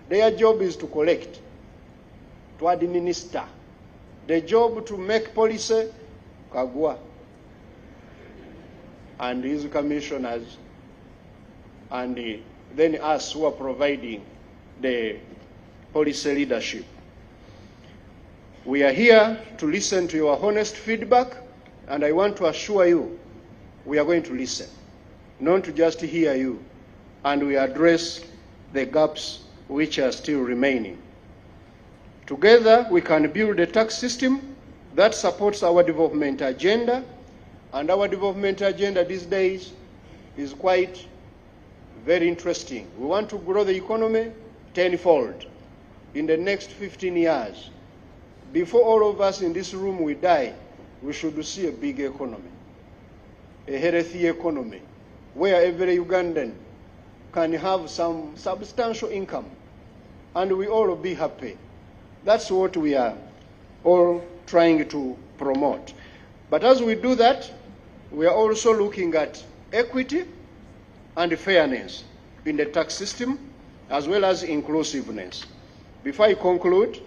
Their job is to collect, to administer. The job to make policy, Kagwa and his commissioners, and then us who are providing the policy leadership. We are here to listen to your honest feedback, and I want to assure you we are going to listen, not to just hear you, and we address the gaps which are still remaining. Together, we can build a tax system that supports our development agenda, and our development agenda these days is quite very interesting. We want to grow the economy tenfold in the next 15 years. Before all of us in this room we die, we should see a big economy, a healthy economy, where every Ugandan can have some substantial income, and we all be happy. That's what we are all trying to promote. But as we do that, we are also looking at equity and fairness in the tax system, as well as inclusiveness. Before I conclude,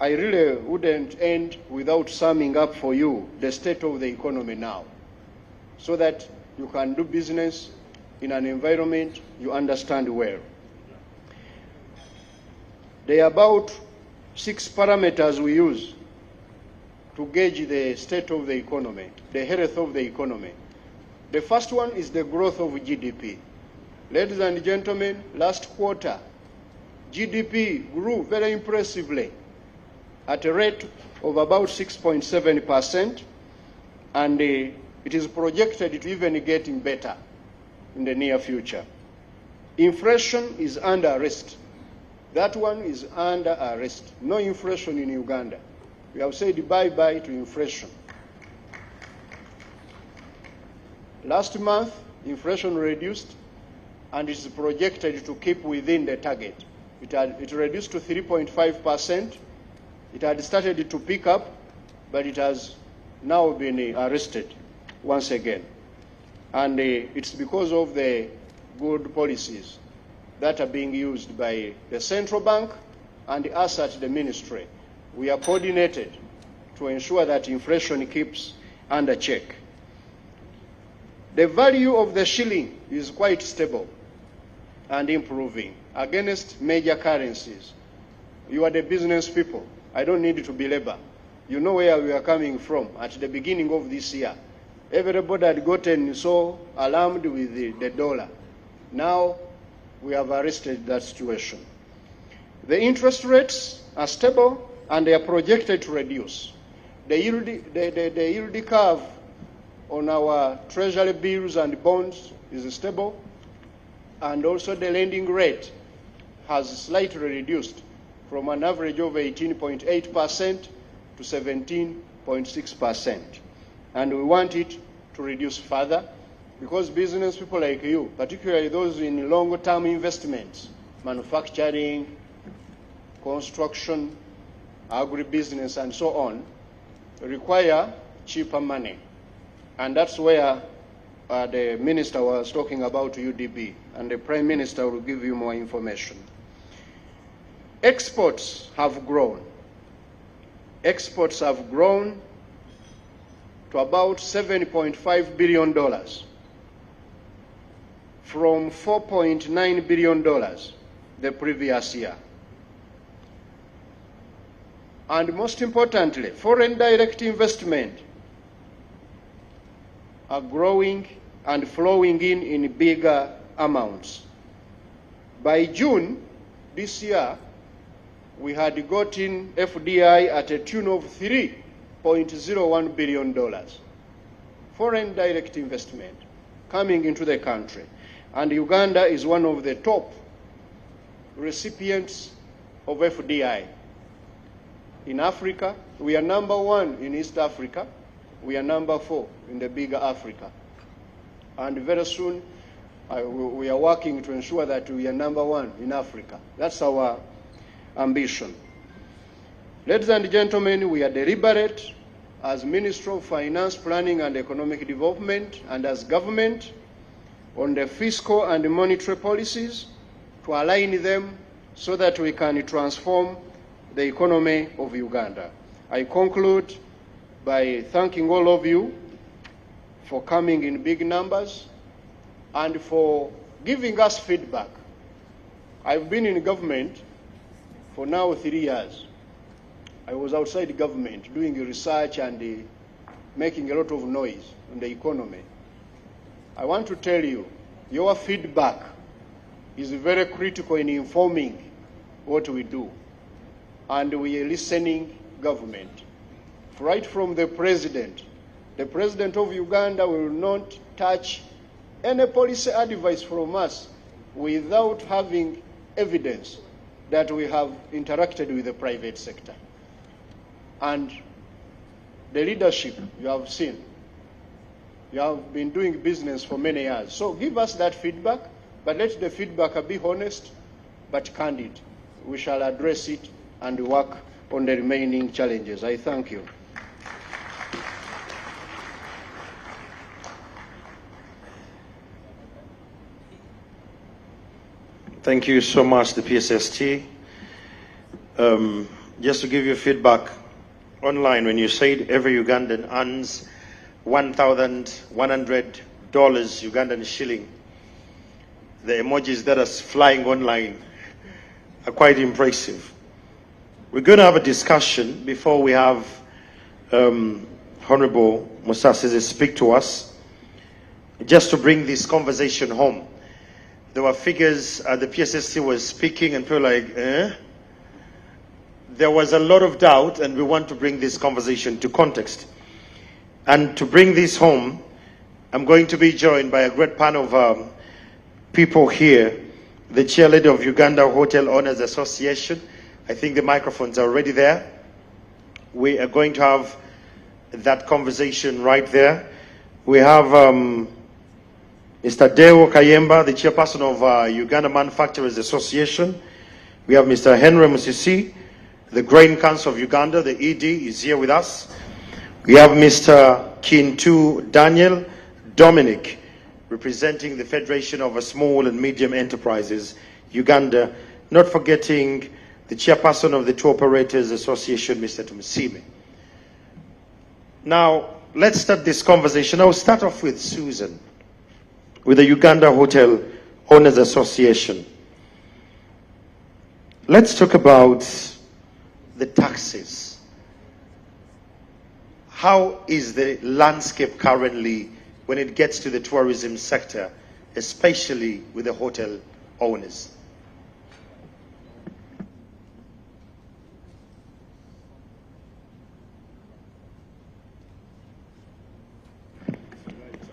I really wouldn't end without summing up for you the state of the economy now, so that you can do business in an environment you understand well. There are about 6 parameters we use to gauge the state of the economy, the health of the economy. The first one is the growth of GDP. Ladies and gentlemen, last quarter, GDP grew very impressively at a rate of about 6.7%, and it is projected to even getting better in the near future. Inflation is under arrest. That one is under arrest. No inflation in Uganda. We have said bye-bye to inflation. Last month, inflation reduced, and it is projected to keep within the target. It reduced to 3.5%. It had started to pick up, but it has now been arrested once again. And it's because of the good policies that are being used by the central bank and us at the ministry. We are coordinated to ensure that inflation keeps under check. The value of the shilling is quite stable and improving against major currencies. You are the business people. I don't need to belabor. You know where we are coming from at the beginning of this year. Everybody had gotten so alarmed with the dollar. Now we have arrested that situation. The interest rates are stable and they are projected to reduce. The yield curve on our treasury bills and bonds is stable, and also the lending rate has slightly reduced from an average of 18.8% to 17.6%. And we want it to reduce further, because business people like you, particularly those in long-term investments, manufacturing, construction, agribusiness, and so on, require cheaper money. And that's where the minister was talking about UDB, and the Prime Minister will give you more information. Exports have grown. Exports have grown to about $7.5 billion from $4.9 billion the previous year. And most importantly, foreign direct investment are growing and flowing in bigger amounts. By June this year, we had gotten FDI at a tune of $3.01 billion. Foreign direct investment coming into the country. And Uganda is one of the top recipients of FDI. In Africa, we are #1 in East Africa. We are #4 in the bigger Africa. And very soon, we are working to ensure that we are #1 in Africa. That's our ambition. Ladies and gentlemen, we are deliberate as Ministry of Finance, Planning and Economic Development, and as government on the fiscal and monetary policies to align them so that we can transform the economy of Uganda. I conclude by thanking all of you for coming in big numbers and for giving us feedback. I've been in government for now 3 years. I was outside government doing research and making a lot of noise on the economy. I want to tell you, your feedback is very critical in informing what we do. And we are listening government. Right from the president of Uganda will not touch any policy advice from us without having evidence that we have interacted with the private sector. And the leadership you have seen, you have been doing business for many years. So give us that feedback, but let the feedback be honest but candid. We shall address it and work on the remaining challenges. I thank you. Thank you so much, the PSST. Just to give you feedback online, when you said every Ugandan earns $1,100 Ugandan shilling, the emojis that are flying online are quite impressive. We're going to have a discussion before we have Honorable Musasizi speak to us, just to bring this conversation home. There were figures, the PSST was speaking and people were like, eh? There was a lot of doubt, and we want to bring this conversation to context. And to bring this home, I'm going to be joined by a great panel of people here. The chairlady of Uganda Hotel Owners Association. I think the microphones are already there. We are going to have that conversation right there. We have Mr. Deo Kayemba, the chairperson of Uganda Manufacturers Association. We have Mr. Henry Musisi, the Grain Council of Uganda, the ED, is here with us. We have Mr. Kintu Daniel Dominic, representing the Federation of Small and Medium Enterprises, Uganda, not forgetting the chairperson of the Tour Operators Association, Mr. Tumusime. Now, let's start this conversation. I'll start off with Susan, with the Uganda Hotel Owners Association. Let's talk about the taxes. How is the landscape currently when it gets to the tourism sector, especially with the hotel owners?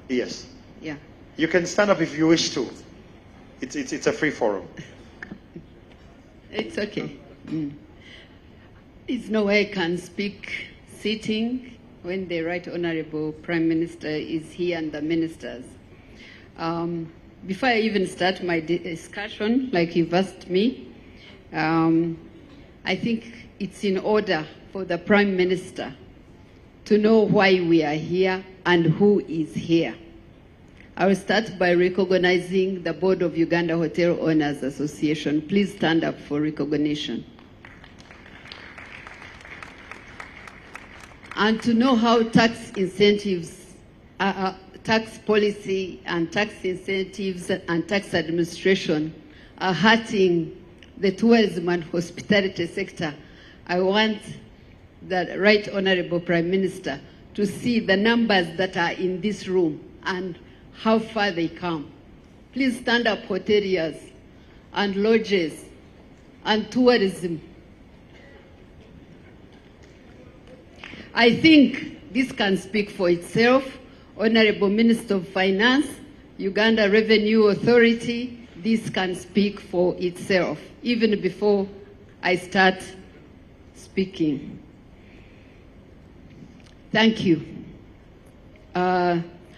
Yes. Yeah. You can stand up if you wish to. It's a free forum. It's okay. There's no way I can speak sitting when the Right Honorable Prime Minister is here and the ministers. Before I even start my discussion, like you've asked me, I think it's in order for the Prime Minister to know why we are here and who is here. I will start by recognizing the Board of Uganda Hotel Owners Association. Please stand up for recognition. And to know how tax incentives, tax policy and tax incentives and tax administration are hurting the tourism and hospitality sector, I want the Right Honorable Prime Minister to see the numbers that are in this room and how far they come. Please stand up, hoteliers and lodges and tourism. I think this can speak for itself. Honorable Minister of Finance, Uganda Revenue Authority, this can speak for itself, even before I start speaking. Thank you.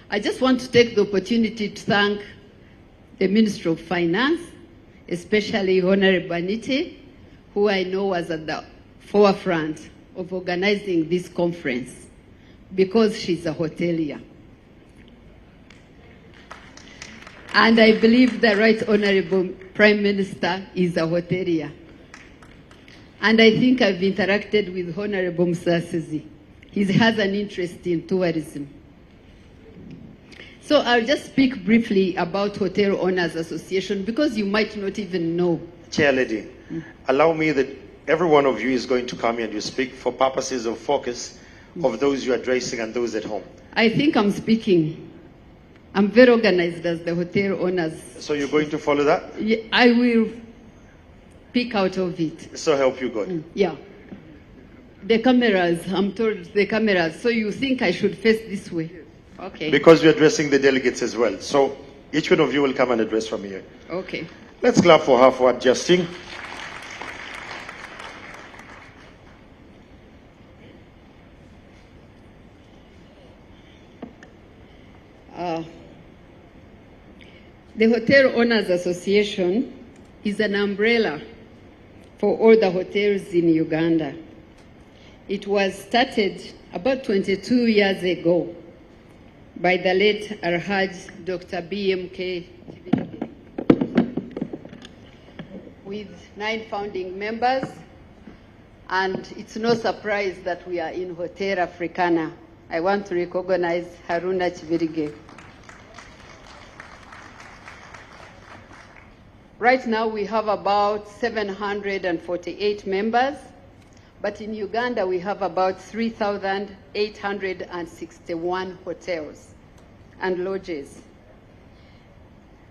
I just want to take the opportunity to thank the Minister of Finance, especially Honorable Anite, who I know was at the forefront of organizing this conference because she's a hotelier. And I believe the Right Honorable Prime Minister is a hotelier. And I think I've interacted with Honorable Musasizi. He has an interest in tourism. So I'll just speak briefly about Hotel Owners Association because you might not even know. Chair Lady, allow me that every one of you is going to come here and you speak for purposes of focus of those you're addressing and those at home. I think I'm speaking. I'm very organized as the hotel owners. So you're going to follow that? Yeah, I will pick out of it. So help you God. Yeah. The cameras, I'm told the cameras. So you think I should face this way? Okay. Because we're addressing the delegates as well. So each one of you will come and address from here. Okay. Let's clap for her for adjusting. The Hotel Owners Association is an umbrella for all the hotels in Uganda. It was started about 22 years ago by the late Alhaj Dr. BMK with 9 founding members, and it's no surprise that we are in Hotel Africana. I want to recognize Haruna Chivirige. Right now we have about 748 members, but in Uganda we have about 3,861 hotels and lodges.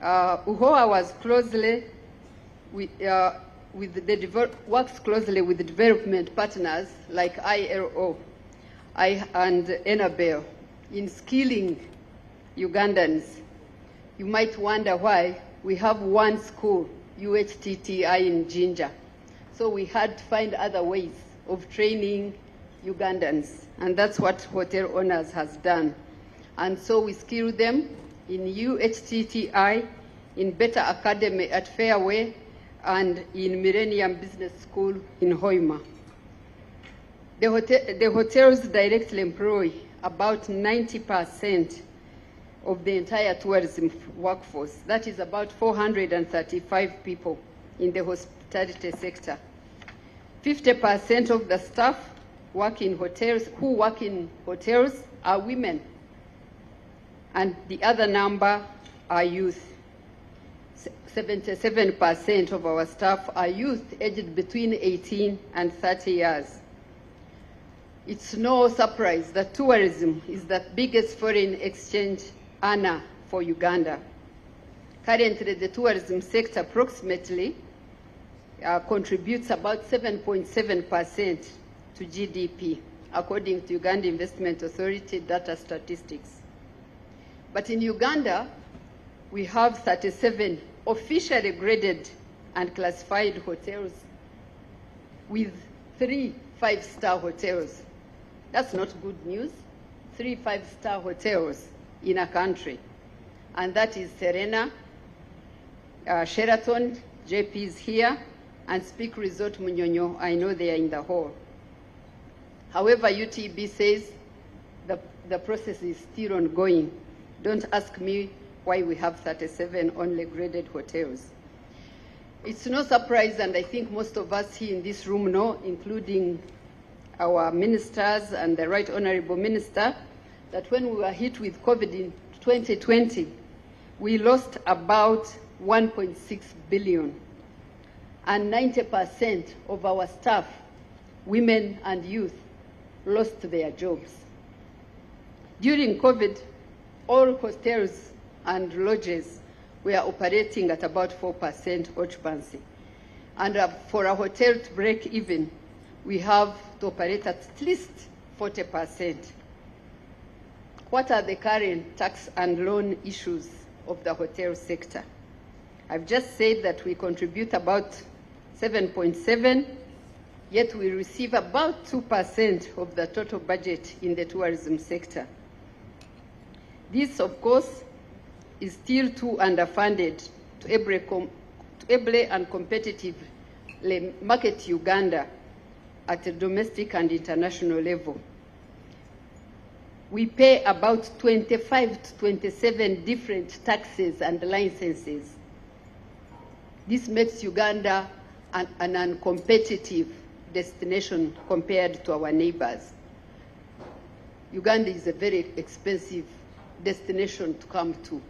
UHOA was closely works closely with the development partners like ILO and Enabel in skilling Ugandans. You might wonder why we have one school, UHTTI in Jinja. So we had to find other ways of training Ugandans, and that's what Hotel Owners has done. And so we skill them in UHTTI, in Better Academy at Fairway, and in Millennium Business School in Hoima. The hotels directly employ about 90% of the entire tourism workforce. That is about 435 people in the hospitality sector. 50% of the staff who work in hotels are women, and the other number are youth. 77% of our staff are youth aged between 18 and 30 years. It's no surprise that tourism is the biggest foreign exchange earner for Uganda. Currently, the tourism sector approximately contributes about 7.7% to GDP, according to Uganda Investment Authority data statistics. But in Uganda, we have 37 officially graded and classified hotels with 3 5-star hotels. That's not good news. 3 5-star hotels in a country. And that is Serena, Sheraton, JP is here, and Speak Resort Munyonyo. I know they are in the hall. However, UTB says the process is still ongoing. Don't ask me why we have 37 only graded hotels. It's no surprise, and I think most of us here in this room know, including our ministers and the Right Honorable Minister, that when we were hit with COVID in 2020, we lost about 1.6 billion. And 90% of our staff, women and youth, lost their jobs. During COVID, all hotels and lodges were operating at about 4% occupancy. And for a hotel to break even, we have to operate at least 40%. What are the current tax and loan issues of the hotel sector? I've just said that we contribute about 7.7, yet we receive about 2% of the total budget in the tourism sector. This, of course, is still too underfunded to able and competitively market Uganda at a domestic and international level. We pay about 25 to 27 different taxes and licenses. This makes Uganda an uncompetitive destination compared to our neighbors. Uganda is a very expensive destination to come to.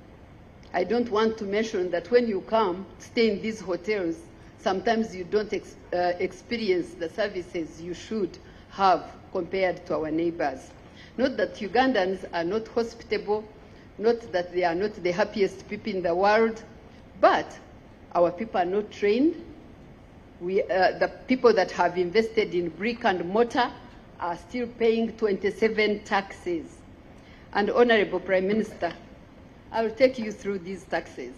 I don't want to mention that when you come, stay in these hotels, sometimes you don't experience the services you should have compared to our neighbors. Not that Ugandans are not hospitable, not that they are not the happiest people in the world, but our people are not trained. The people that have invested in brick and mortar are still paying 27 taxes. And Honorable Prime Minister, I will take you through these taxes.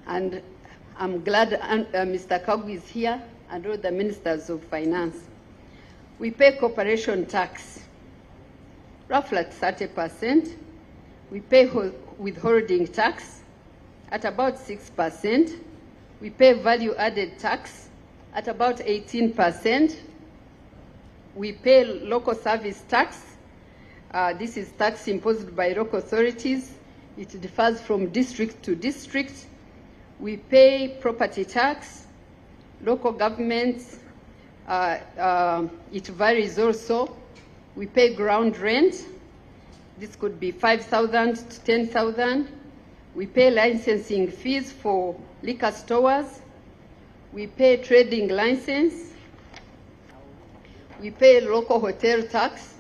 And I'm glad Mr. Kagu is here and all the ministers of finance. We pay corporation tax, roughly at 30%. We pay withholding tax at about 6%. We pay value-added tax at about 18%. We pay local service tax. This is tax imposed by local authorities. It differs from district to district. We pay property tax. Local governments, it varies also. We pay ground rent. This could be 5,000 to 10,000. We pay licensing fees for liquor stores. We pay trading license. We pay local hotel tax.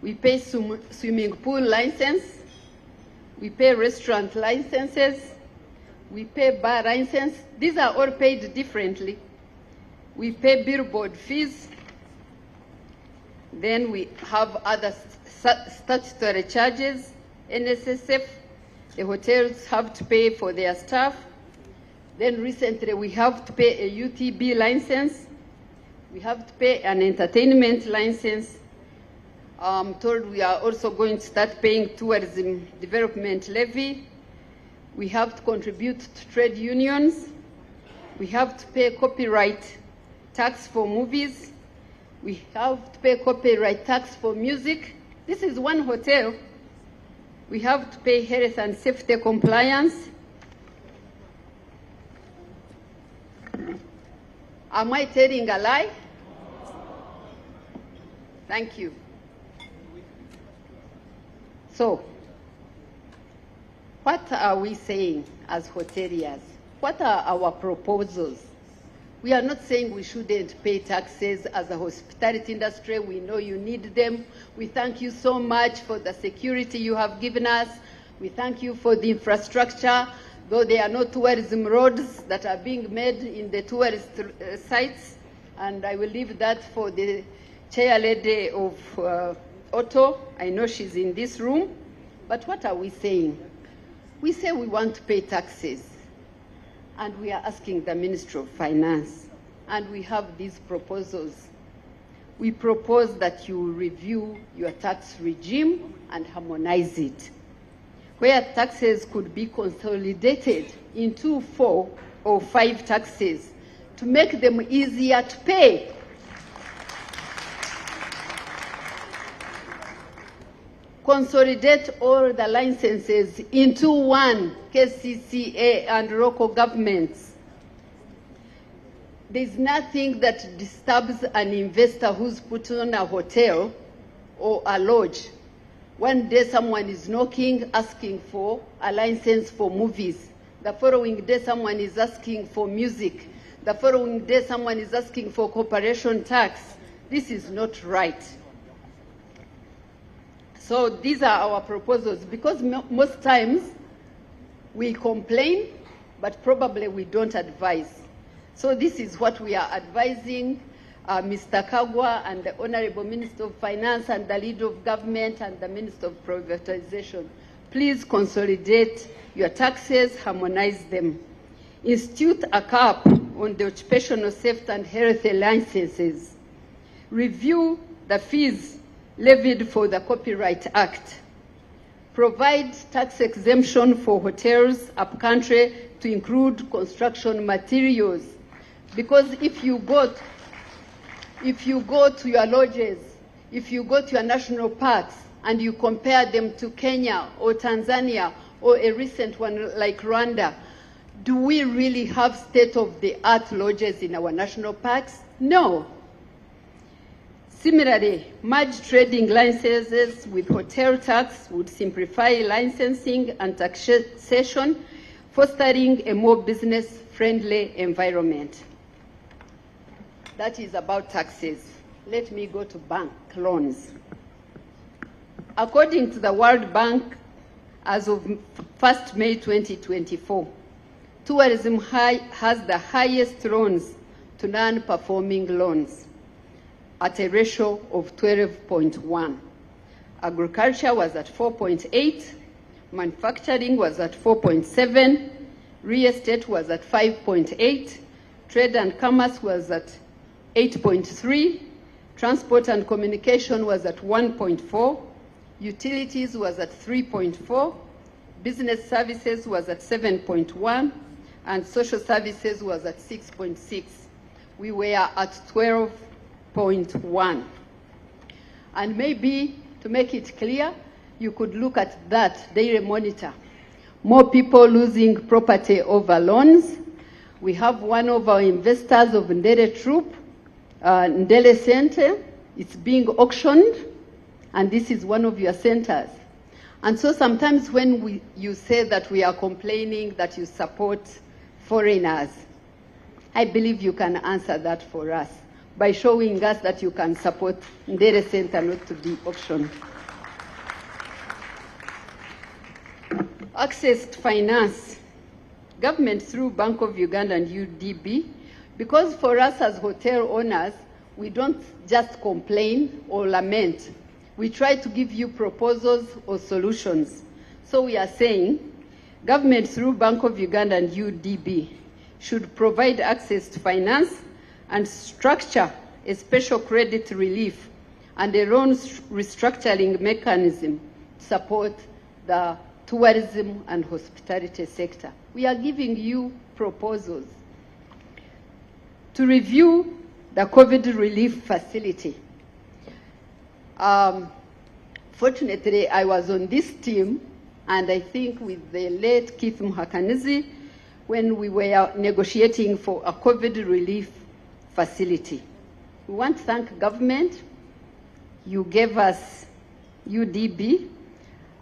We pay swimming pool license. We pay restaurant licenses. We pay bar license. These are all paid differently. We pay billboard fees. Then we have other statutory charges, NSSF. The hotels have to pay for their staff. Then recently we have to pay a UTB license. We have to pay an entertainment license. I'm told we are also going to start paying tourism development levy. We have to contribute to trade unions. We have to pay copyright tax for movies. We have to pay copyright tax for music. This is one hotel. We have to pay health and safety compliance. Am I telling a lie? Thank you. So, what are we saying as hoteliers? What are our proposals? We are not saying we shouldn't pay taxes as a hospitality industry. We know you need them. We thank you so much for the security you have given us. We thank you for the infrastructure, though there are no tourism roads that are being made in the tourist sites. And I will leave that for the chair lady of Otto. I know she's in this room. But what are we saying? We say we want to pay taxes. And we are asking the Ministry of Finance. And we have these proposals. We propose that you review your tax regime and harmonize it, where taxes could be consolidated into 4 or 5 taxes to make them easier to pay. Consolidate all the licenses into one, KCCA and local governments. There's nothing that disturbs an investor who's put on a hotel or a lodge. One day someone is knocking, asking for a license for movies. The following day someone is asking for music. The following day someone is asking for corporation tax. This is not right. So these are our proposals, because most times we complain, but probably we don't advise. So this is what we are advising Mr. Kagwa and the Honorable Minister of Finance and the Leader of Government and the Minister of Privatization. Please consolidate your taxes, harmonize them. Institute a cap on the occupational safety and health licenses. Review the fees levied for the Copyright Act. Provide tax exemption for hotels upcountry to include construction materials. Because if you go to your lodges, if you go to your national parks and you compare them to Kenya or Tanzania or a recent one like Rwanda, Do we really have state-of-the-art lodges in our national parks? No. Similarly, merged trading licenses with hotel tax would simplify licensing and taxation, fostering a more business-friendly environment. That is about taxes. Let me go to bank loans. According to the World Bank, as of 1st May 2024, tourism has the highest loans to non-performing loans at a ratio of 12.1. Agriculture was at 4.8, manufacturing was at 4.7, real estate was at 5.8, trade and commerce was at 8.3, transport and communication was at 1.4, utilities was at 3.4, business services was at 7.1, and social services was at 6.6. We were at 12.1. And maybe to make it clear, you could look at that daily monitor. More people losing property over loans. We have one of our investors of Ndere Troop, Ndere Center. It's being auctioned, and this is one of your centers. And so sometimes when you say that we are complaining that you support foreigners, I believe you can answer that for us by showing us that you can support Ndere Center not to be auctioned. Access to finance. Government through Bank of Uganda and UDB, because for us as hotel owners, we don't just complain or lament. We try to give you proposals or solutions. So we are saying, government through Bank of Uganda and UDB should provide access to finance and structure a special credit relief and a loan restructuring mechanism to support the tourism and hospitality sector. We are giving you proposals to review the COVID relief facility. Fortunately, I was on this team, and I think with the late Keith Muhakanizi, when we were negotiating for a COVID relief facility. We want to thank government. You gave us UDB,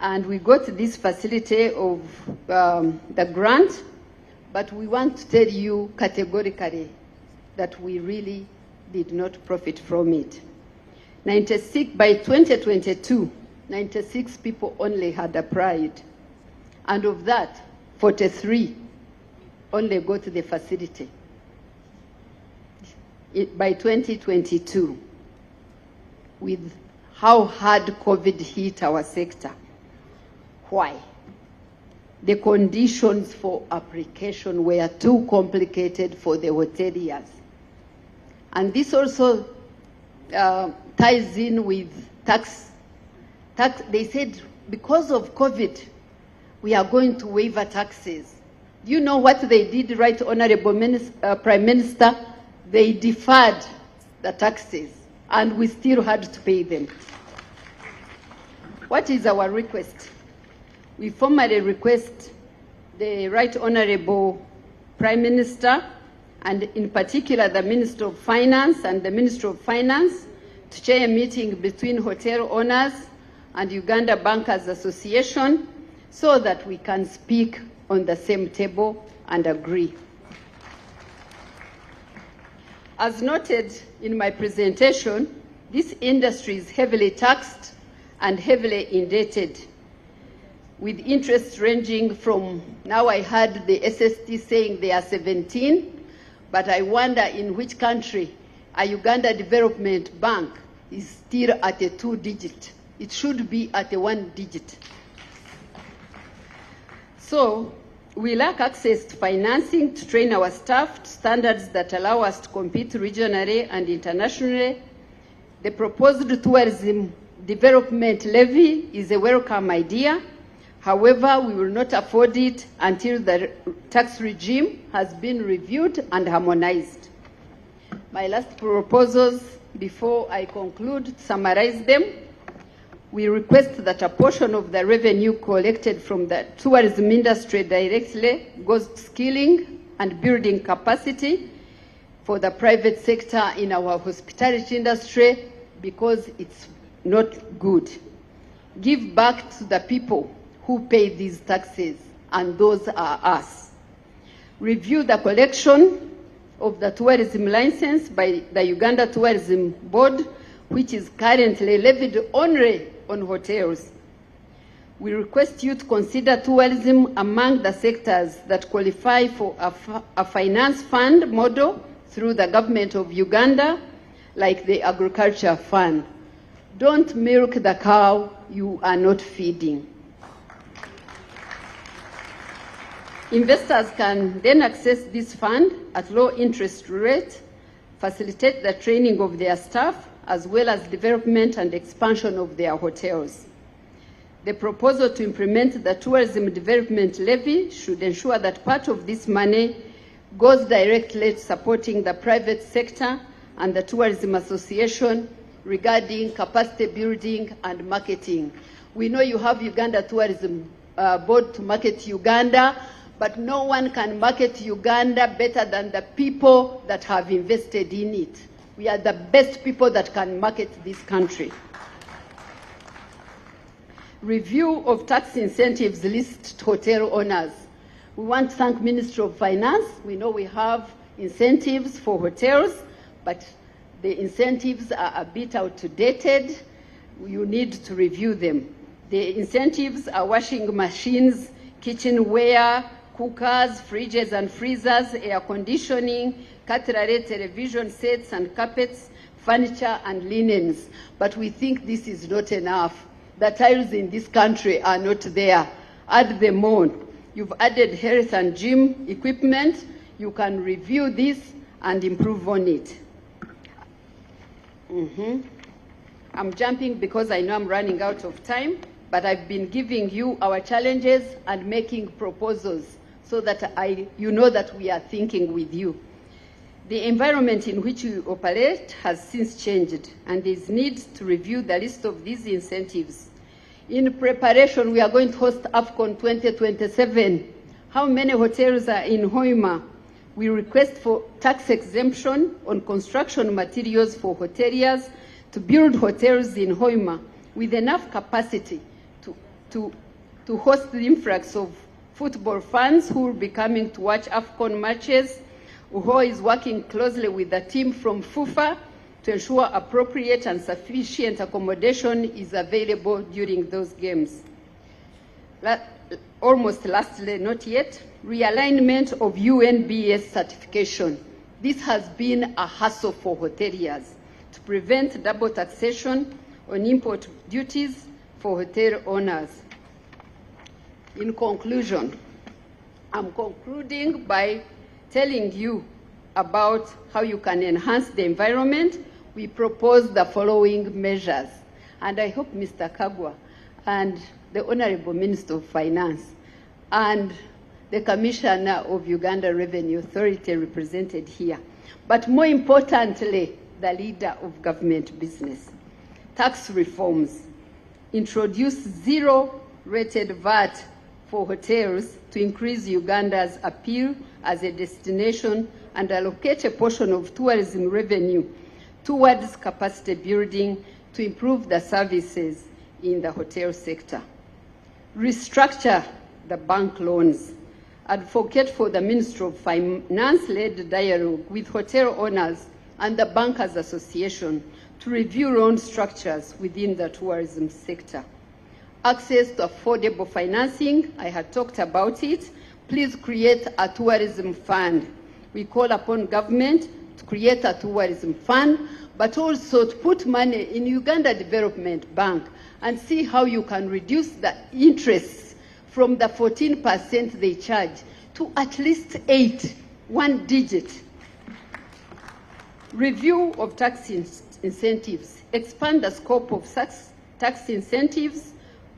and we got this facility of the grant, but we want to tell you categorically that we really did not profit from it. 96, by 2022, 96 people only had applied, and of that, 43 only go to the facility. By 2022, with how hard COVID hit our sector. Why? The conditions for application were too complicated for the hoteliers. And this also ties in with tax. They said, because of COVID, we are going to waive taxes. Do you know what they did, Right Honorable Prime Minister? They deferred the taxes, and we still had to pay them. What is our request? We formally request the Right Honorable Prime Minister, and in particular the Minister of Finance and the Minister of Finance, to chair a meeting between hotel owners and Uganda Bankers Association so that we can speak on the same table and agree. As noted in my presentation, this industry is heavily taxed and heavily indebted, with interest ranging from, now I heard the SST saying they are 17, but I wonder in which country a Uganda Development Bank is still at a 2-digit. It should be at a 1-digit. So we lack access to financing to train our staff to standards that allow us to compete regionally and internationally. The proposed tourism development levy is a welcome idea. However, we will not afford it until the tax regime has been reviewed and harmonized. My last proposals, before I conclude, to summarize them. We request that a portion of the revenue collected from the tourism industry directly goes to skilling and building capacity for the private sector in our hospitality industry, because it's not good. Give back to the people who pay these taxes, and those are us. Review the collection of the tourism license by the Uganda Tourism Board, which is currently levied only on hotels. We request you to consider tourism among the sectors that qualify for a finance fund model through the government of Uganda, like the agriculture fund. Don't milk the cow you are not feeding. Investors can then access this fund at low interest rate, facilitate the training of their staff, as well as development and expansion of their hotels. The proposal to implement the tourism development levy should ensure that part of this money goes directly to supporting the private sector and the Tourism Association regarding capacity building and marketing. We know you have Uganda Tourism Board to market Uganda, but no one can market Uganda better than the people that have invested in it. We are the best people that can market this country. Review of tax incentives list hotel owners. We want to thank Ministry of Finance. We know we have incentives for hotels, but the incentives are a bit outdated. You need to review them. The incentives are washing machines, kitchenware, cookers, fridges and freezers, air conditioning, cutlery, television sets and carpets, furniture and linens. But we think this is not enough. The tiles in this country are not there. Add them on. You've added health and gym equipment. You can review this and improve on it. I'm jumping because I know I'm running out of time, but I've been giving you our challenges and making proposals so that you know that we are thinking with you. The environment in which we operate has since changed, and there is need to review the list of these incentives. In preparation, we are going to host AFCON 2027. How many hotels are in Hoima? We request for tax exemption on construction materials for hoteliers to build hotels in Hoima with enough capacity to host the influx of football fans who will be coming to watch AFCON matches. UHO is working closely with the team from FUFA to ensure appropriate and sufficient accommodation is available during those games. Almost lastly, not yet, realignment of UNBS certification. This has been a hassle for hoteliers to prevent double taxation on import duties for hotel owners. In conclusion, I'm concluding by telling you about how you can enhance the environment. We propose the following measures, and I hope Mr. Kagwa and the Honorable Minister of Finance and the Commissioner of Uganda Revenue Authority represented here, but more importantly, the leader of government business. Tax reforms. Introduce zero-rated VAT for hotels to increase Uganda's appeal as a destination and allocate a portion of tourism revenue towards capacity building to improve the services in the hotel sector. Restructure the bank loans. Advocate for the Ministry of Finance-led dialogue with hotel owners and the Bankers Association to review loan structures within the tourism sector. Access to affordable financing, I had talked about it. Please create a tourism fund. We call upon government to create a tourism fund, but also to put money in Uganda Development Bank and see how you can reduce the interest from the 14% they charge to at least 8, one digit. Review of tax incentives. Expand the scope of tax incentives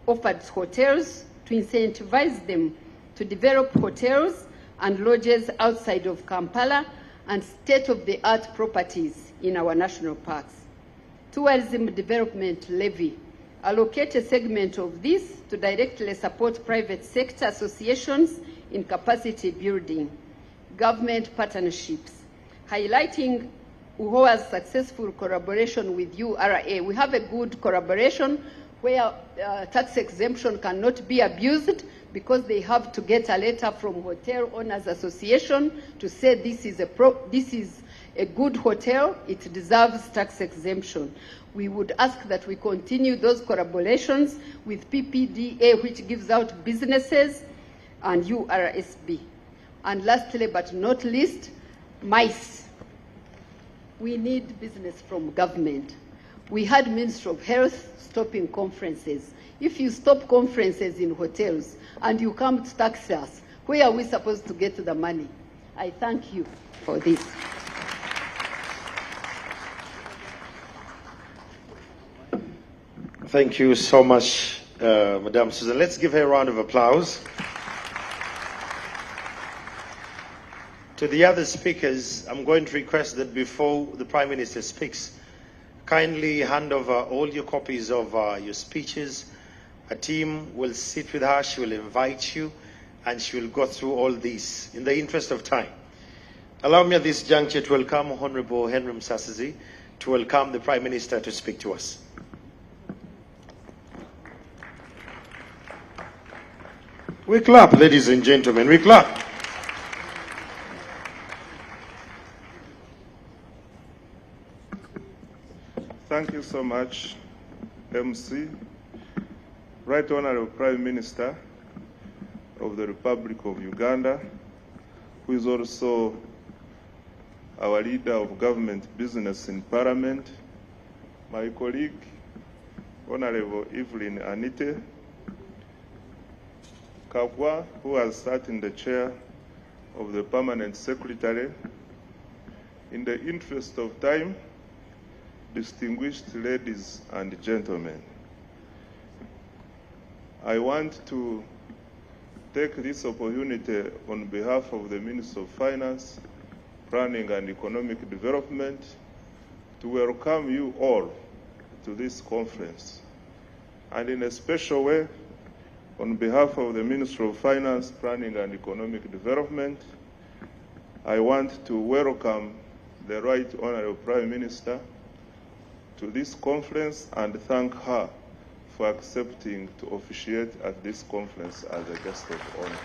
offered to hotels to incentivize them to develop hotels and lodges outside of Kampala and state-of-the-art properties in our national parks. Tourism development levy. allocate a segment of this to directly support private sector associations in capacity building, government partnerships, highlighting UHOA's successful collaboration with URA. We have a good collaboration where tax exemption cannot be abused because they have to get a letter from Hotel Owners Association to say this is a good hotel, it deserves tax exemption. We would ask that we continue those collaborations with PPDA, which gives out businesses, and URSB. And lastly but not least, MICE. We need business from government. We had Ministry of Health stopping conferences. If you stop conferences in hotels and you come to tax us, where are we supposed to get the money? I thank you for this. Thank you so much, Madam Susan. Let's give her a round of applause. To the other speakers, I'm going to request that before the Prime Minister speaks, kindly hand over all your copies of your speeches. A team will sit with her, she will invite you, and she will go through all these in the interest of time. Allow me at this juncture to welcome Honorable Henry Msasizi, to welcome the Prime Minister to speak to us. We clap, ladies and gentlemen, we clap. Thank you so much, MC. Right Honorable Prime Minister of the Republic of Uganda, who is also our leader of government business in Parliament, my colleague, Honorable Evelyn Anite, Kakwa, who has sat in the chair of the Permanent Secretary. In the interest of time, distinguished ladies and gentlemen, I want to take this opportunity on behalf of the Minister of Finance, Planning and Economic Development to welcome you all to this conference. And in a special way, on behalf of the Minister of Finance, Planning and Economic Development, I want to welcome the Right Honorable Prime Minister to this conference and thank her for accepting to officiate at this conference as a guest of honor.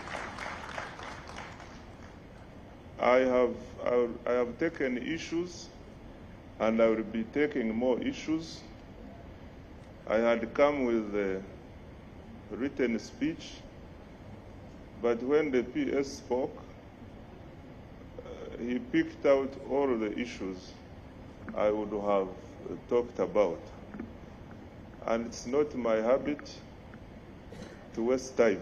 I have taken issues and I will be taking more issues. I had come with a written speech, but when the PS spoke, he picked out all the issues I would have talked about. And it's not my habit to waste time.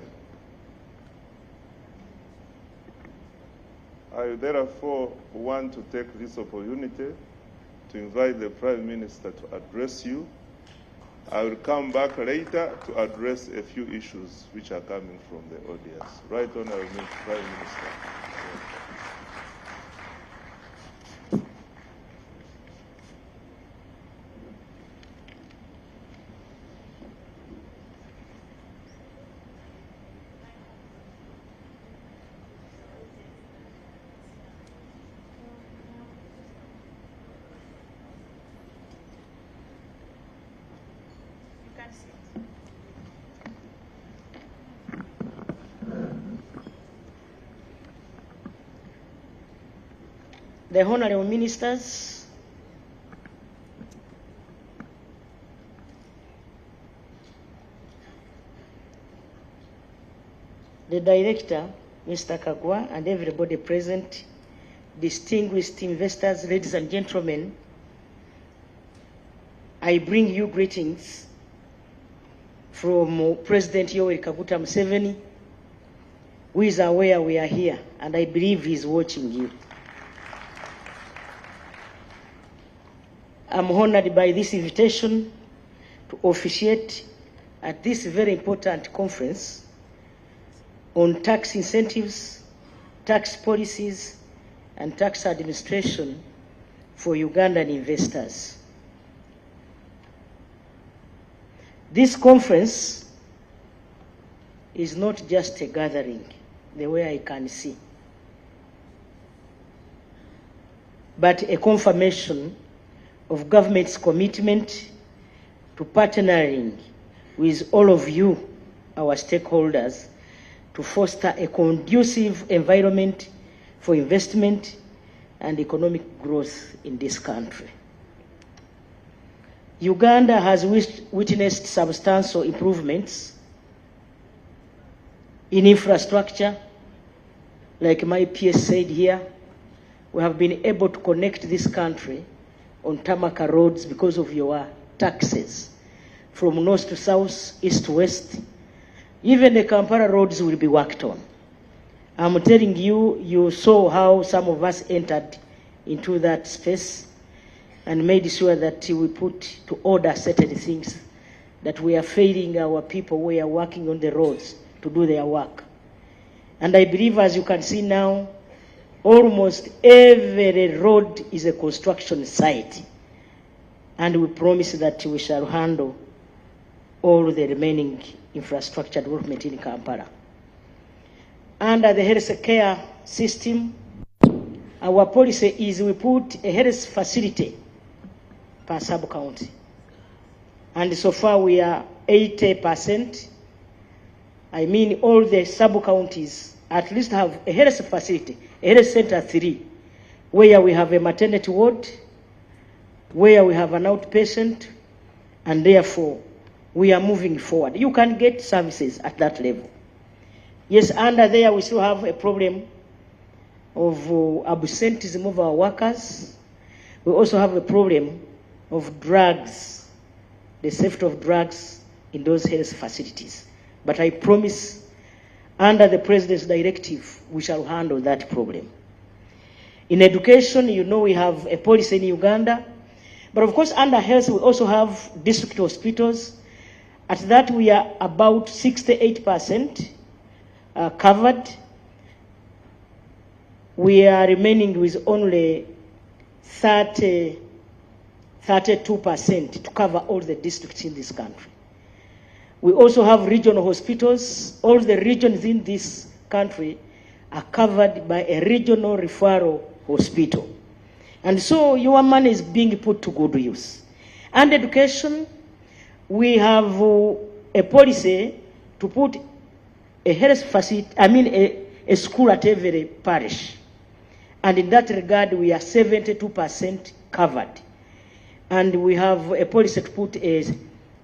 I therefore want to take this opportunity to invite the Prime Minister to address you. I will come back later to address a few issues which are coming from the audience. Right Honorable Prime Minister. The Honorable Ministers, the Director, Mr. Kagwa, and everybody present, distinguished investors, ladies and gentlemen, I bring you greetings from President Yoweri Kaguta Museveni, who is aware we are here, and I believe he is watching you. I'm honored by this invitation to officiate at this very important conference on tax incentives, tax policies, and tax administration for Ugandan investors. This conference is not just a gathering, the way I can see, but a confirmation of government's commitment to partnering with all of you, our stakeholders, to foster a conducive environment for investment and economic growth in this country. Uganda has witnessed substantial improvements in infrastructure. Like my PS said here, we have been able to connect this country on tarmac roads because of your taxes, from north to south, east to west. Even the Kampala roads will be worked on. I'm telling you, you saw how some of us entered into that space and made sure that we put to order certain things that we are failing our people who are working on the roads to do their work. And I believe, as you can see now, almost every road is a construction site. And we promise that we shall handle all the remaining infrastructure development in Kampala. Under the health care system, our policy is we put a health facility per sub-county. And so far we are 80%. I mean, all the sub-counties at least have a health facility, a health center 3, where we have a maternity ward, where we have an outpatient, and therefore we are moving forward. You can get services at that level. Yes, under there we still have a problem of absenteeism of our workers. We also have a problem of drugs, the safety of drugs in those health facilities. But I promise, under the President's directive, we shall handle that problem. In education, you know we have a policy in Uganda. But of course, under health, we also have district hospitals. At that, we are about 68% covered. We are remaining with only 32% to cover all the districts in this country. We also have regional hospitals. All the regions in this country are covered by a regional referral hospital. And so your money is being put to good use. And education, we have a policy to put a health facility, a school at every parish. And in that regard, we are 72% covered. And we have a policy to put a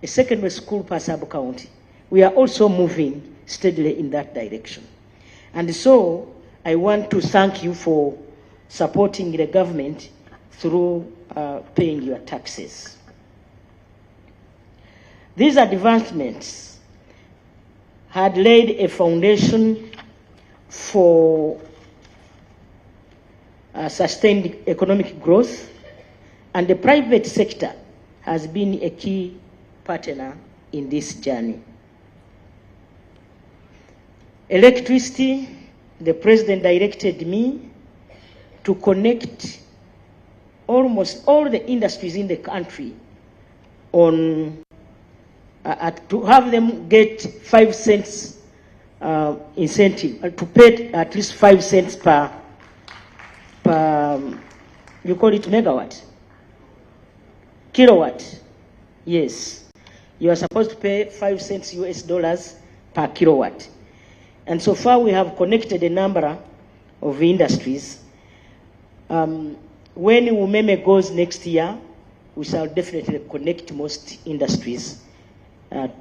secondary school per sub-county. We are also moving steadily in that direction. And so I want to thank you for supporting the government through paying your taxes. These advancements had laid a foundation for sustained economic growth, and the private sector has been a key partner in this journey. Electricity, the President directed me to connect almost all the industries in the country on to have them get 5 cents incentive, to pay at least 5 cents per you call it megawatt? Kilowatt. Yes. You are supposed to pay 5 cents US dollars per kilowatt. And so far we have connected a number of industries. When Umeme goes next year, we shall definitely connect most industries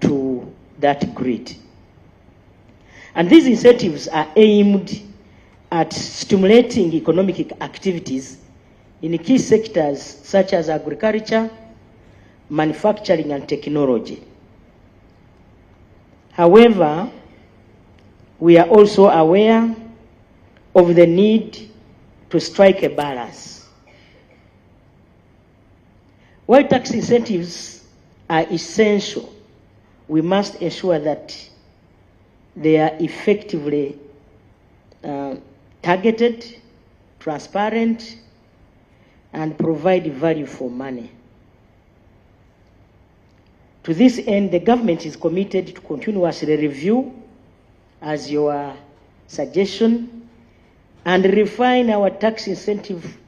to that grid. And these incentives are aimed at stimulating economic activities in key sectors such as agriculture, manufacturing, and technology. However, we are also aware of the need to strike a balance. While tax incentives are essential, we must ensure that they are effectively targeted, transparent, and provide value for money. To this end, the government is committed to continuously review, as your suggestion, and refine our tax incentive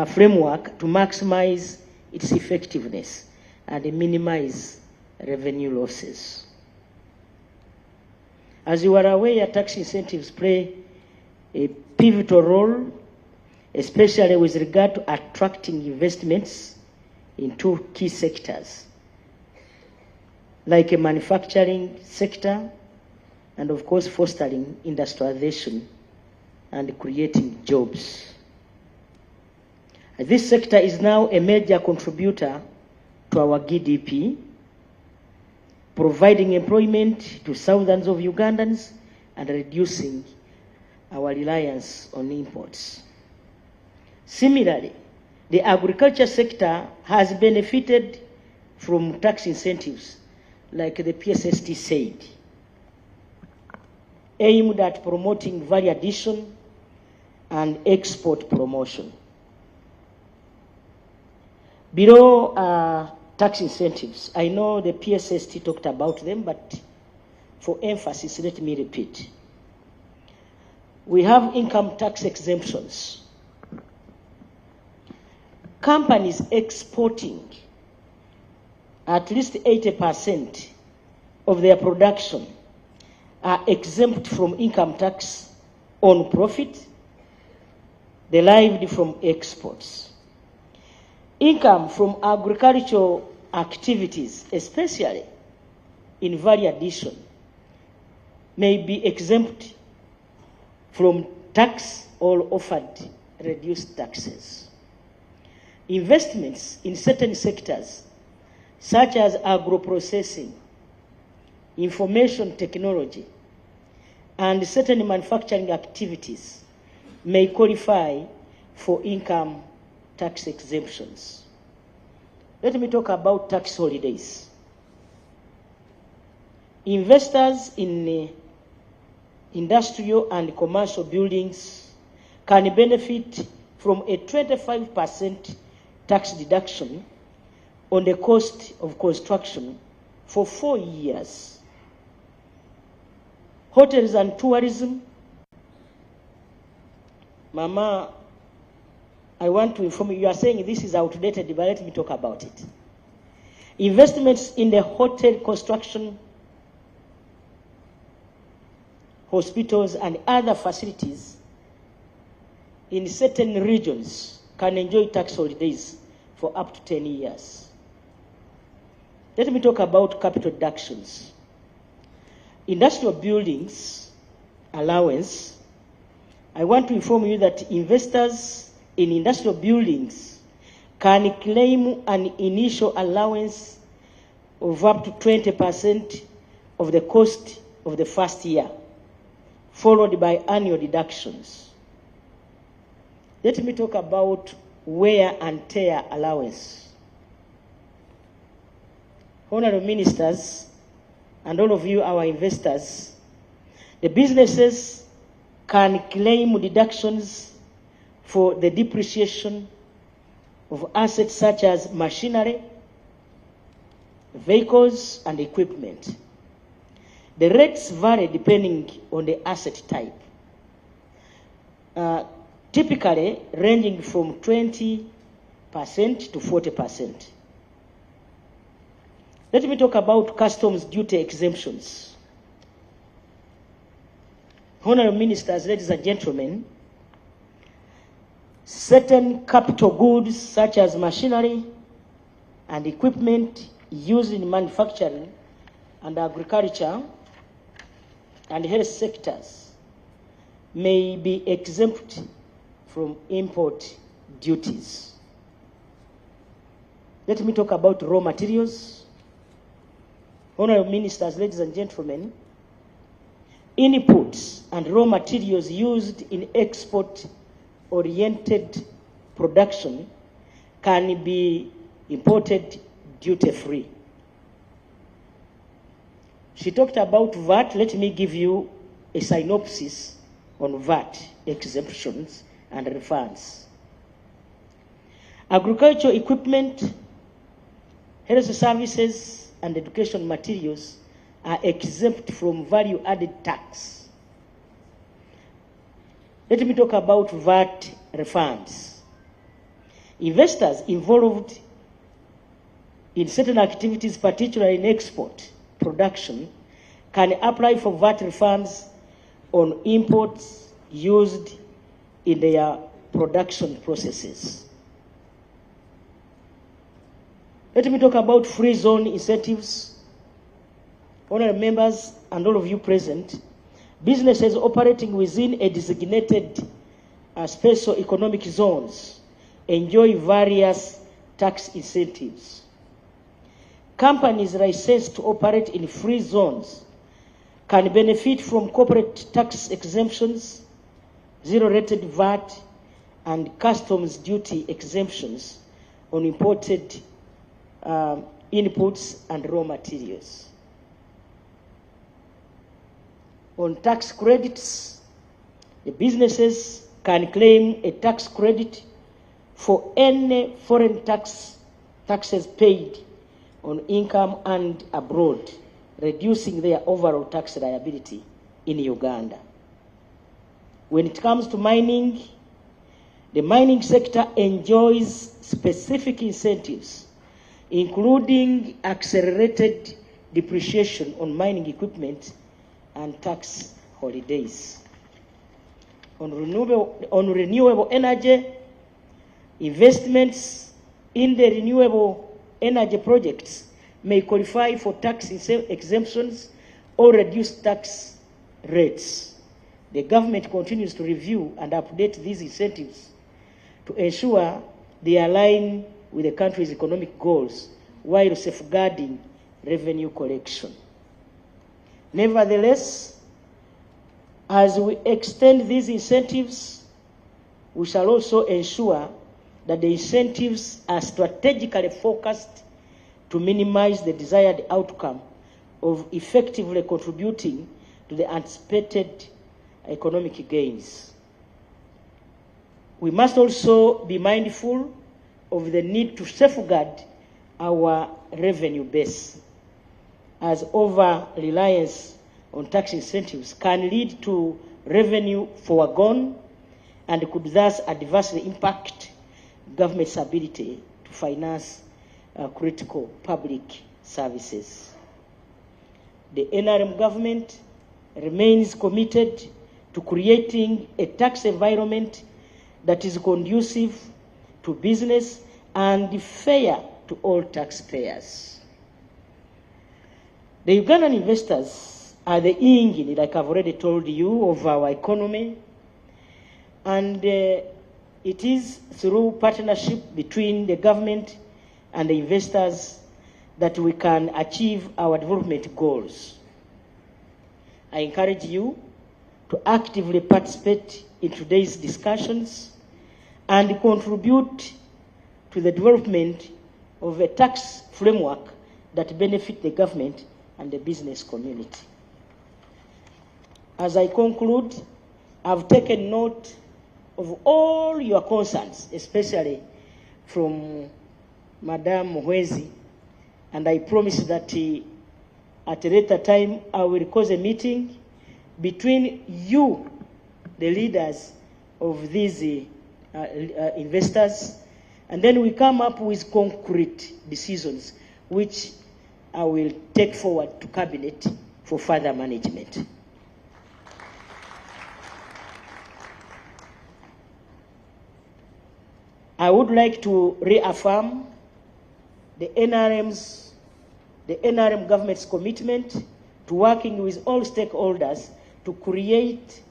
framework to maximize its effectiveness and minimize revenue losses. As you are aware, tax incentives play a pivotal role, especially with regard to attracting investments in two key sectors, like a manufacturing sector and, of course, fostering industrialization and creating jobs. This sector is now a major contributor to our GDP, providing employment to thousands of Ugandans and reducing our reliance on imports. Similarly, the agriculture sector has benefited from tax incentives, like the PSST said, aimed at promoting value addition and export promotion. Below tax incentives, I know the PSST talked about them, but for emphasis, let me repeat. We have income tax exemptions. Companies exporting at least 80% of their production are exempt from income tax on profit derived from exports. Income from agricultural activities, especially in value addition, may be exempt from tax or offered reduced taxes. Investments in certain sectors, such as agro-processing, information technology, and certain manufacturing activities, may qualify for income tax exemptions. Let me talk about tax holidays. Investors in industrial and commercial buildings can benefit from a 25% tax deduction on the cost of construction for 4 years. Hotels and tourism. Mama, I want to inform you, you are saying this is outdated, but let me talk about it. Investments in the hotel construction, hospitals, and other facilities in certain regions can enjoy tax holidays for up to 10 years. Let me talk about capital deductions. Industrial buildings allowance. I want to inform you that investors in industrial buildings can claim an initial allowance of up to 20% of the cost of the first year, followed by annual deductions. Let me talk about wear and tear allowance. Honorable ministers and all of you, our investors, the businesses can claim deductions for the depreciation of assets such as machinery, vehicles, and equipment. The rates vary depending on the asset type, typically ranging from 20% to 40%. Let me talk about customs duty exemptions. Honorable ministers, ladies and gentlemen, certain capital goods such as machinery and equipment used in manufacturing and agriculture and health sectors may be exempt from import duties. Let me talk about raw materials. Honorable ministers, ladies and gentlemen, inputs and raw materials used in export-oriented production can be imported duty-free. She talked about VAT. Let me give you a synopsis on VAT exemptions and refunds. Agricultural equipment, health services, and education materials are exempt from value-added tax. Let me talk about VAT refunds. Investors involved in certain activities, particularly in export production, can apply for VAT refunds on imports used in their production processes. Let me talk about free zone incentives. Honorable members and all of you present, businesses operating within a designated special economic zones enjoy various tax incentives. Companies licensed to operate in free zones can benefit from corporate tax exemptions, zero-rated VAT, and customs duty exemptions on imported inputs and raw materials. On tax credits, the businesses can claim a tax credit for any foreign taxes paid on income earned abroad, reducing their overall tax liability in Uganda. When it comes to mining, the mining sector enjoys specific incentives, including accelerated depreciation on mining equipment and tax holidays. On renewable energy, investments in the renewable energy projects may qualify for tax exemptions or reduced tax rates. The government continues to review and update these incentives to ensure they align with the country's economic goals while safeguarding revenue collection. Nevertheless, as we extend these incentives, we shall also ensure that the incentives are strategically focused to minimize the desired outcome of effectively contributing to the anticipated economic gains. We must also be mindful of the need to safeguard our revenue base, as over-reliance on tax incentives can lead to revenue foregone and could thus adversely impact government's ability to finance critical public services. The NRM government remains committed to creating a tax environment that is conducive to business and fair to all taxpayers. The Ugandan investors are the engine, like I've already told you, of our economy, and it is through partnership between the government and the investors that we can achieve our development goals. I encourage you to actively participate in today's discussions and contribute to the development of a tax framework that benefits the government and the business community. As I conclude, I've taken note of all your concerns, especially from Madam Mwezi, and I promise that at a later time I will cause a meeting between you, the leaders of these investors, and then we come up with concrete decisions which I will take forward to Cabinet for further management. I would like to reaffirm the NRM government's commitment to working with all stakeholders to create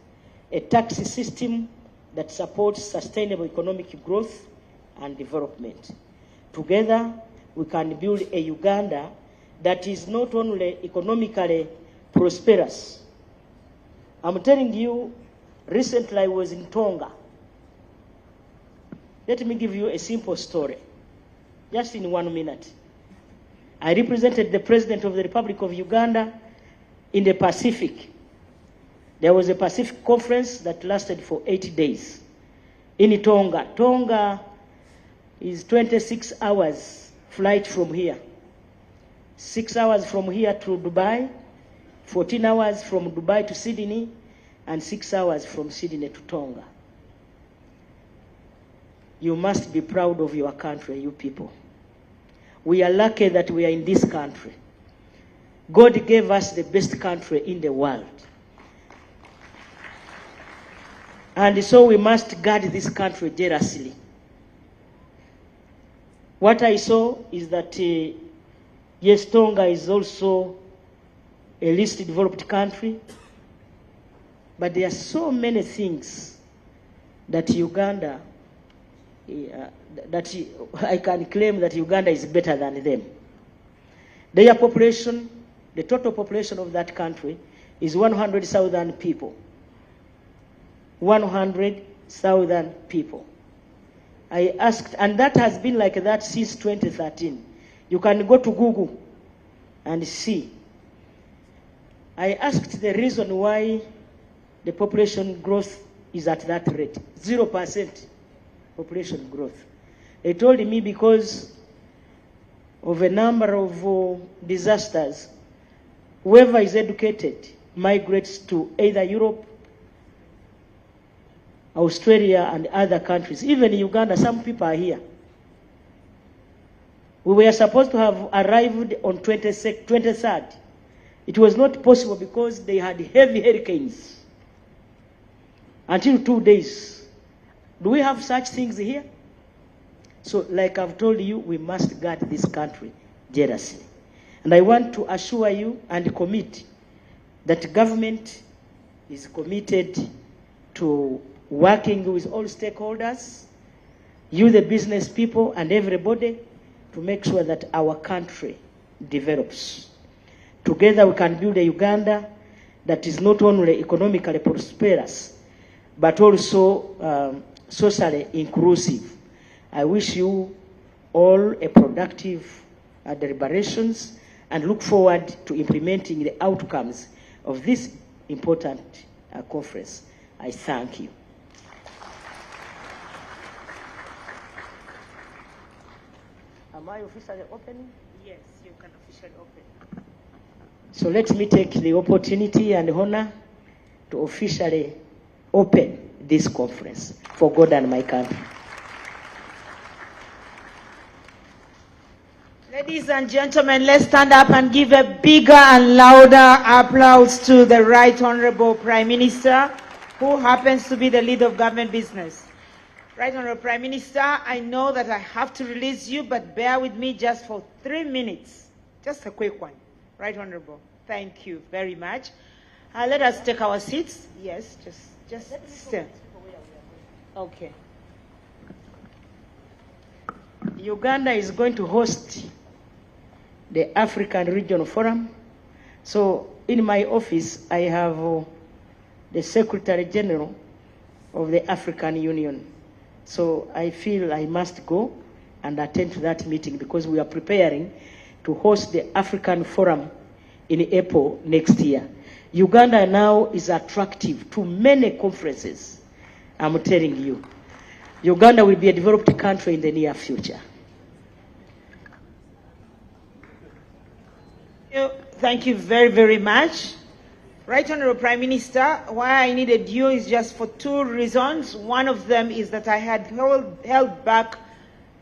a tax system that supports sustainable economic growth and development. Together, we can build a Uganda that is not only economically prosperous. I'm telling you, recently I was in Tonga. Let me give you a simple story, just in 1 minute. I represented the President of the Republic of Uganda in the Pacific. There was a Pacific conference that lasted for 8 days in Tonga. Tonga is 26 hours flight from here. 6 hours from here to Dubai, 14 hours from Dubai to Sydney, and 6 hours from Sydney to Tonga. You must be proud of your country, you people. We are lucky that we are in this country. God gave us the best country in the world. And so we must guard this country jealously. What I saw is that, yes, Tonga is also a least developed country, but there are so many things that Uganda, that I can claim that Uganda is better than them. Their population, the total population of that country is 100,000 people. 100,000 people. I asked, and that has been like that since 2013. You can go to Google and see. I asked the reason why the population growth is at that rate, 0% population growth. They told me because of a number of disasters, whoever is educated migrates to either Europe, Australia, and other countries. Even in Uganda, some people are here. We were supposed to have arrived on 23rd. It was not possible because they had heavy hurricanes until 2 days. Do we have such things here? So, like I've told you, we must guard this country jealously. And I want to assure you and commit that government is committed to working with all stakeholders, you the business people and everybody, to make sure that our country develops. Together we can build a Uganda that is not only economically prosperous, but also socially inclusive. I wish you all a productive deliberations and look forward to implementing the outcomes of this important conference. I thank you. Am I officially opening? Yes, you can officially open. So let me take the opportunity and honor to officially open this conference for God and my country. Ladies and gentlemen, let's stand up and give a bigger and louder applause to the Right Honorable Prime Minister, who happens to be the leader of government business. Right Honorable Prime Minister, I know that I have to release you, but bear with me just for 3 minutes. Just a quick one. Right Honorable, thank you very much. Let us take our seats. Yes, just stay. Okay. Uganda is going to host the African Regional Forum. So in my office, I have the Secretary General of the African Union. So I feel I must go and attend to that meeting because we are preparing to host the African Forum in April next year. Uganda now is attractive to many conferences, I'm telling you. Uganda will be a developed country in the near future. Thank you very, very much. Right Honorable Prime Minister, why I needed you is just for 2 reasons. One of them is that I had held back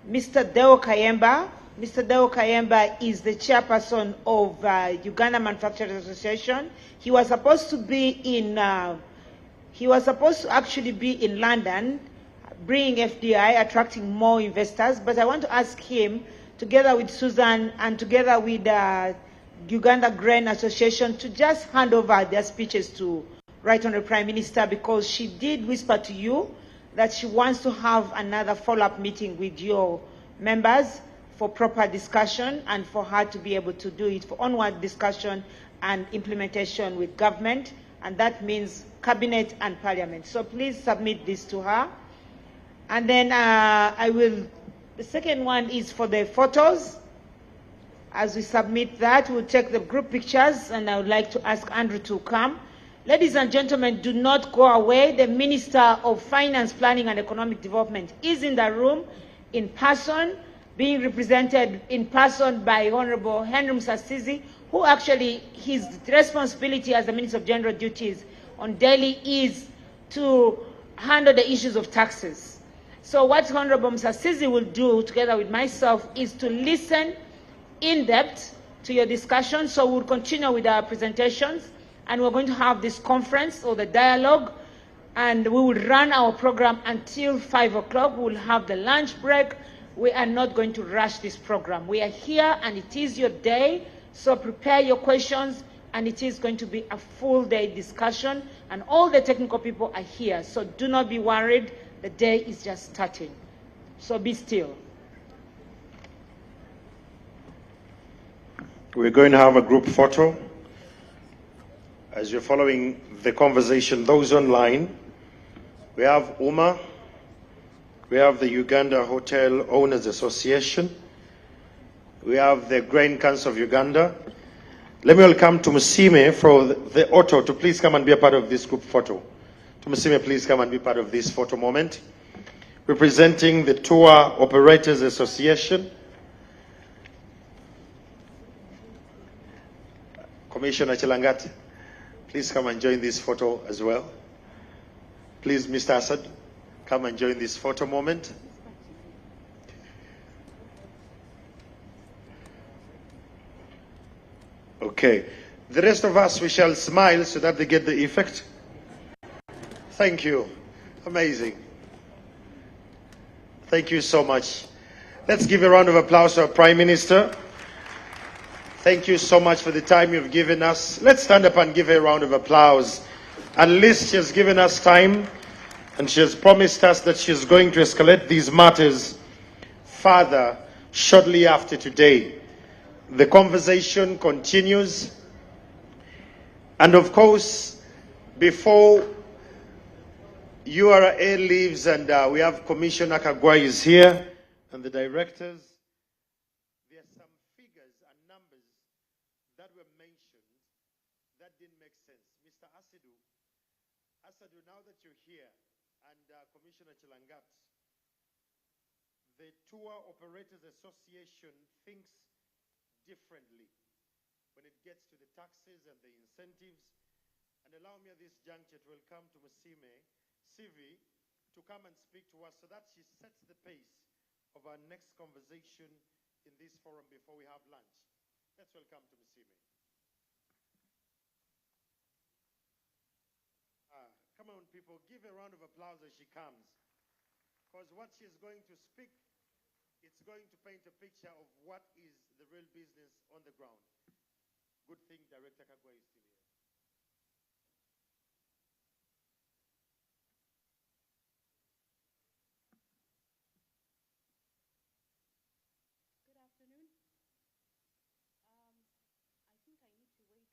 Mr. Deo Kayemba. Mr. Deo Kayemba is the chairperson of Uganda Manufacturers Association. He was supposed to be in, actually be in London, bringing FDI, attracting more investors. But I want to ask him, together with Susan and together with Uganda Grain Association, to just hand over their speeches to Right Honorable Prime Minister, because she did whisper to you that she wants to have another follow-up meeting with your members for proper discussion and for her to be able to do it for onward discussion and implementation with government, and that means cabinet and parliament. So please submit this to her. And then the second one is for the photos. As we submit that, we'll take the group pictures, and I would like to ask Andrew to come. Ladies and gentlemen, do not go away. The Minister of Finance, Planning and Economic Development is in the room in person. being represented in person by Honorable Henry Musasizi, who actually, his responsibility as the Minister of General Duties on daily is to handle the issues of taxes. So what Honorable Musasizi will do together with myself is to listen in depth to your discussion. So we'll continue with our presentations, and we're going to have this conference or the dialogue, and we will run our program until 5 o'clock. We'll have the lunch break. We are not going to rush this program. We are here, and it is your day, so prepare your questions, and it is going to be a full day discussion, and all the technical people are here, so do not be worried. The day is just starting, so be still. We're going to have a group photo. As you're following the conversation, those online, we have UMA, we have the Uganda Hotel Owners Association, we have the Grain Council of Uganda. Let me welcome to Musime for the auto to please come and be a part of this group photo. To Musime, please come and be part of this photo moment. Representing the Tour Operators Association, Commissioner Chilangat, please come and join this photo as well. Please, Mr. Assad, come and join this photo moment. Okay. The rest of us, we shall smile so that they get the effect. Thank you. Amazing. Thank you so much. Let's give a round of applause to our Prime Minister. Thank you so much for the time you've given us. Let's stand up and give her a round of applause. At least she has given us time, and she has promised us that she is going to escalate these matters further shortly after today. The conversation continues. And of course, before URA leaves, and we have Commissioner Kagwai is here, and the directors, there are some figures and numbers that were mentioned that didn't make sense. Mr. Asadu, now that you're here, and Commissioner Chilangat, the Tour Operators Association thinks differently when it gets to the taxes and the incentives. And allow me at this juncture to welcome to Musime Sivi to come and speak to us so that she sets the pace of our next conversation in this forum before we have lunch. Let's welcome to Musime. Come on, people, give a round of applause as she comes. Because what she's going to speak, it's going to paint a picture of what is the real business on the ground. Good thing Director Kagwa is still here. Good afternoon. I think I need to wait for yes.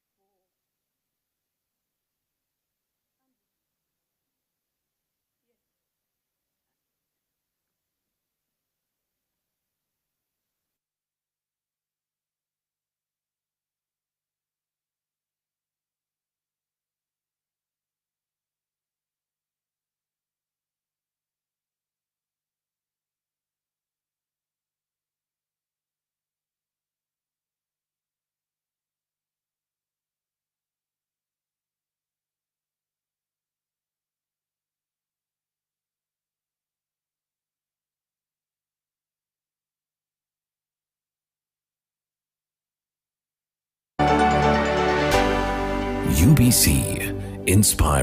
UBC, inspiring.